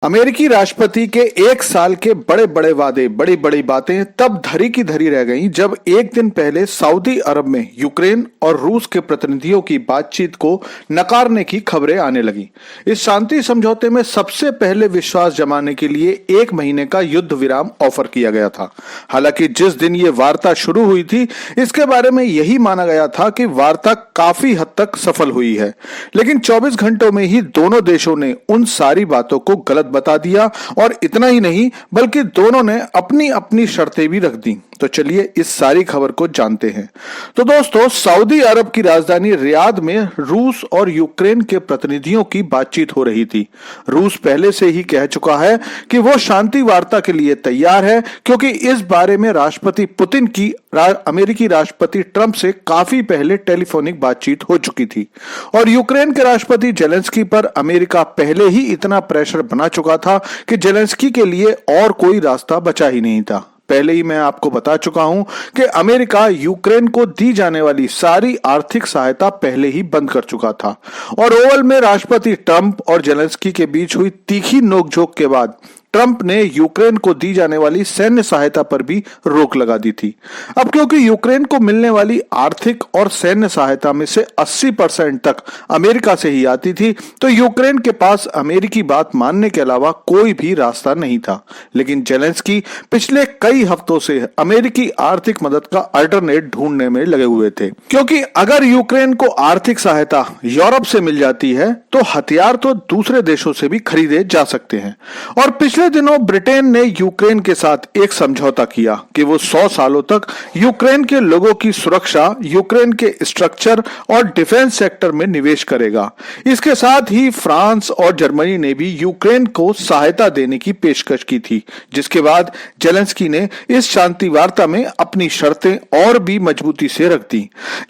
अमेरिकी राष्ट्रपति के एक साल के बड़े बड़े वादे, बड़ी बड़ी बातें तब धरी की धरी रह गईं जब एक दिन पहले सऊदी अरब में यूक्रेन और रूस के प्रतिनिधियों की बातचीत को नकारने की खबरें आने लगी। इस शांति समझौते में सबसे पहले विश्वास जमाने के लिए 1 महीने का युद्ध विराम ऑफर किया गया था। हालांकि जिस दिन ये वार्ता शुरू हुई थी, इसके बारे में यही माना गया था कि वार्ता काफी हद तक सफल हुई है, लेकिन 24 घंटों में ही दोनों देशों ने उन सारी बातों को गलत बता दिया और इतना ही नहीं बल्कि दोनों ने अपनी अपनी शर्तें भी रख दी। तो चलिए इस सारी खबर को जानते हैं। तो दोस्तों, सऊदी अरब की राजधानी रियाद में रूस और यूक्रेन के प्रतिनिधियों की बातचीत हो रही थी। रूस पहले से ही कह चुका है कि वो शांति वार्ता के लिए तैयार है, क्योंकि इस बारे में राष्ट्रपति पुतिन की अमेरिकी राष्ट्रपति ट्रंप से काफी पहले टेलीफोनिक बातचीत हो चुकी थी और यूक्रेन के राष्ट्रपति जेलेंस्की पर अमेरिका पहले ही इतना प्रेशर बना चुका था कि जेलेंस्की के लिए और कोई रास्ता बचा ही नहीं था। पहले ही मैं आपको बता चुका हूं कि अमेरिका यूक्रेन को दी जाने वाली सारी आर्थिक सहायता पहले ही बंद कर चुका था और ओवल में राष्ट्रपति ट्रंप और जेलेंस्की के बीच हुई तीखी नोकझोंक के बाद ट्रंप ने यूक्रेन को दी जाने वाली सैन्य सहायता पर भी रोक लगा दी थी। अब क्योंकि यूक्रेन को मिलने वाली आर्थिक और सैन्य सहायता में से 80% तक अमेरिका से ही आती थी, तो यूक्रेन के पास अमेरिकी बात मानने के अलावा कोई भी रास्ता नहीं था। लेकिन जेलेंस्की पिछले कई हफ्तों से अमेरिकी आर्थिक मदद का अल्टरनेट ढूंढने में लगे हुए थे, क्योंकि अगर यूक्रेन को आर्थिक सहायता यूरोप से मिल जाती है तो हथियार तो दूसरे देशों से भी खरीदे जा सकते हैं। और पिछले दिनों ब्रिटेन ने यूक्रेन के साथ एक समझौता किया कि वो 100 सालों तक यूक्रेन के लोगों की सुरक्षा, यूक्रेन के स्ट्रक्चर और डिफेंस सेक्टर में निवेश करेगा। इसके साथ ही फ्रांस और जर्मनी ने भी यूक्रेन को सहायता देने की पेशकश की थी, जिसके बाद जेलेंस्की ने इस शांति वार्ता में अपनी शर्तें और भी मजबूती से रख दी।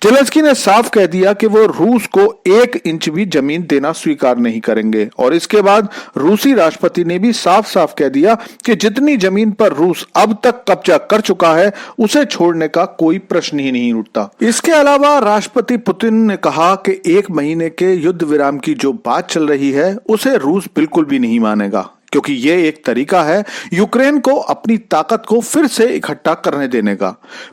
जेलेंस्की ने साफ कह दिया कि वो रूस को 1 इंच भी जमीन देना स्वीकार नहीं करेंगे और इसके बाद रूसी राष्ट्रपति ने भी साफ कह दिया कि जितनी जमीन पर रूस अब तक कब्जा कर चुका है उसे छोड़ने का कोई प्रश्न ही नहीं उठता। इसके अलावा राष्ट्रपति पुतिन ने कहा कि 1 महीने के युद्ध विराम की जो बात चल रही है उसे रूस बिल्कुल भी नहीं मानेगा, क्योंकि यह एक तरीका है यूक्रेन को अपनी ताकत को फिर से इकट्ठा करने देने का।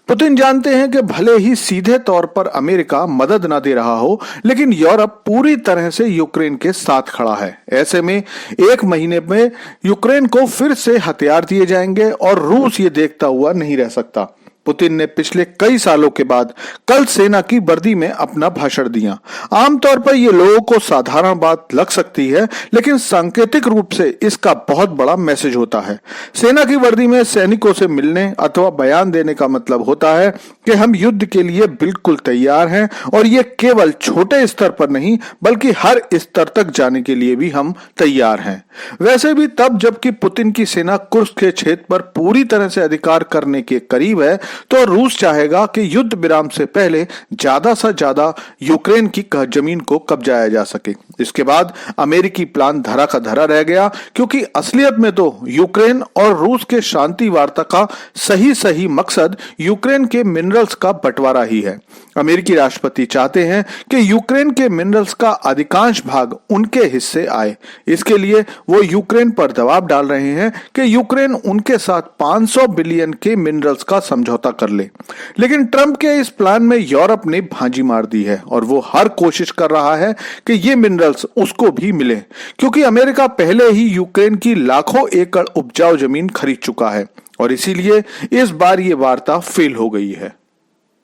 पुतिन जानते हैं कि भले ही सीधे तौर पर अमेरिका मदद न दे रहा हो, लेकिन यूरोप पूरी तरह से यूक्रेन के साथ खड़ा है। ऐसे में 1 महीने में यूक्रेन को फिर से हथियार दिए जाएंगे और रूस ये देखता हुआ नहीं रह सकता। पुतिन ने पिछले कई सालों के बाद कल सेना की वर्दी में अपना भाषण दिया। आमतौर पर यह लोगों को साधारण बात लग सकती है, लेकिन सांकेतिक रूप से इसका बहुत बड़ा मैसेज होता है। सेना की वर्दी में सैनिकों से मिलने अथवा बयान देने का मतलब होता है कि हम युद्ध के लिए बिल्कुल तैयार हैं और ये केवल छोटे स्तर पर नहीं बल्कि हर स्तर तक जाने के लिए भी हम तैयार हैं। वैसे भी तब जबकि पुतिन की सेना कुर्स्क के क्षेत्र पर पूरी तरह से अधिकार करने के करीब है, तो रूस चाहेगा कि युद्ध विराम से पहले ज्यादा से ज्यादा यूक्रेन की जमीन को कब्जाया जा सके। इसके बाद अमेरिकी प्लान धरा का धरा रह गया, क्योंकि असलियत में तो यूक्रेन और रूस के शांति वार्ता का सही मकसद यूक्रेन के मिनरल्स का बंटवारा ही है। अमेरिकी राष्ट्रपति चाहते हैं कि यूक्रेन के मिनरल्स का अधिकांश भाग उनके हिस्से आए। इसके लिए वो यूक्रेन पर दबाव डाल रहे हैं कि यूक्रेन उनके साथ 500 बिलियन के मिनरल्स का समझौता कर ले। लेकिन ट्रंप के इस प्लान में यूरोप ने भांजी मार दी है और वो हर कोशिश कर रहा है कि ये मिनरल्स उसको भी मिले, क्योंकि अमेरिका पहले ही यूक्रेन की लाखों एकड़ उपजाऊ जमीन खरीद चुका है और इसीलिए इस बार ये वार्ता फेल हो गई है।